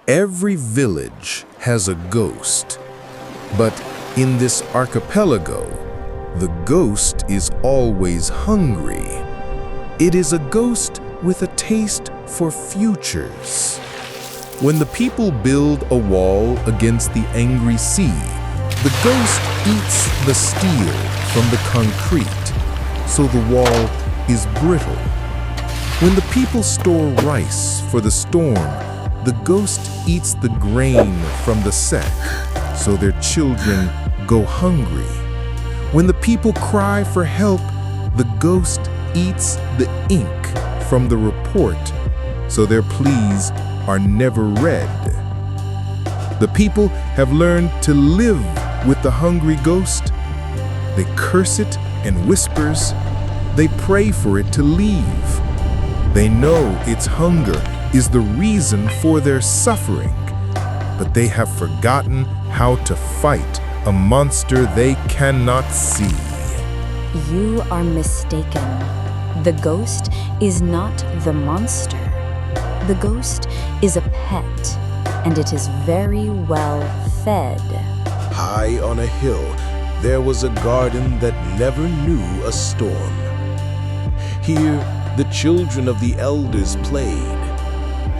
Every village has a ghost, but in this archipelago, the ghost is always hungry. It is a ghost with a taste for futures. When the people build a wall against the angry sea, the ghost eats the steel from the concrete, so the wall is brittle. When the people store rice for the storm, the ghost eats the grain from the sack, so their children go hungry. When the people cry for help, the ghost eats the ink from the report, so their pleas are never read. The people have learned to live with the hungry ghost. They curse it and whispers. They pray for it to leave. They know its hunger is the reason for their suffering, but they have forgotten how to fight a monster they cannot see. You are mistaken. The ghost is not the monster. The ghost is a pet, and it is very well fed. High on a hill, there was a garden that never knew a storm. Here, the children of the elders played.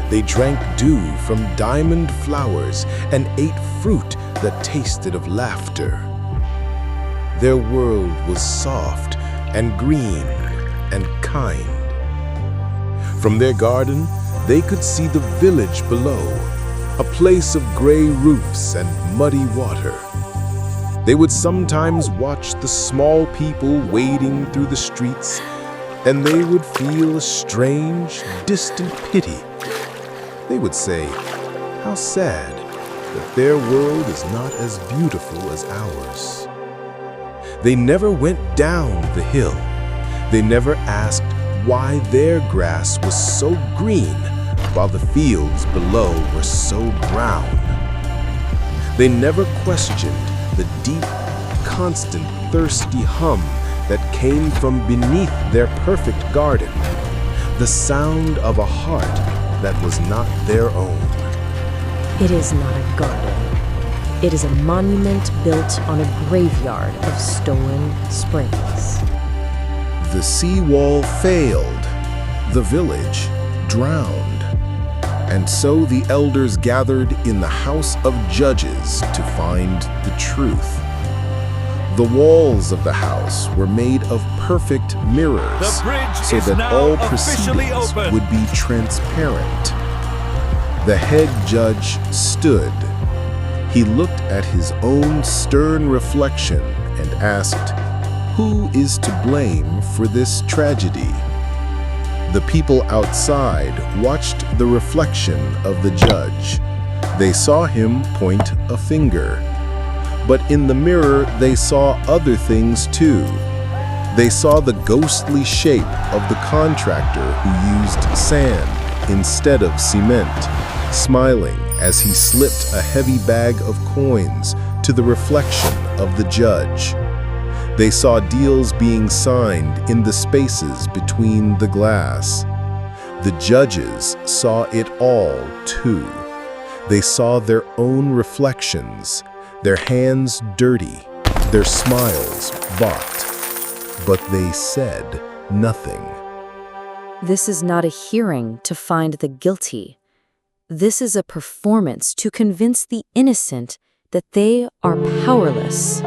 They drank dew from diamond flowers and ate fruit that tasted of laughter. Their world was soft and green and kind. From their garden, they could see the village below, a place of gray roofs and muddy water. They would sometimes watch the small people wading through the streets, and they would feel a strange, distant pity. They would say, "How sad that their world is not as beautiful as ours." They never went down the hill. They never asked why their grass was so green while the fields below were so brown. They never questioned the deep, constant, thirsty hum that came from beneath their perfect garden, the sound of a heart that was not their own. It is not a garden. It is a monument built on a graveyard of stolen springs. The seawall failed, the village drowned, and so the elders gathered in the house of judges to find the truth. The walls of the house were made of perfect mirrors, so that all proceedings would be transparent. The head judge stood. He looked at his own stern reflection and asked, "Who is to blame for this tragedy?" The people outside watched the reflection of the judge. They saw him point a finger. But in the mirror, they saw other things too. They saw the ghostly shape of the contractor who used sand instead of cement, smiling as he slipped a heavy bag of coins to the reflection of the judge. They saw deals being signed in the spaces between the glass. The judges saw it all too. They saw their own reflections, their hands dirty, their smiles bought, but they said nothing. This is not a hearing to find the guilty. This is a performance to convince the innocent that they are powerless.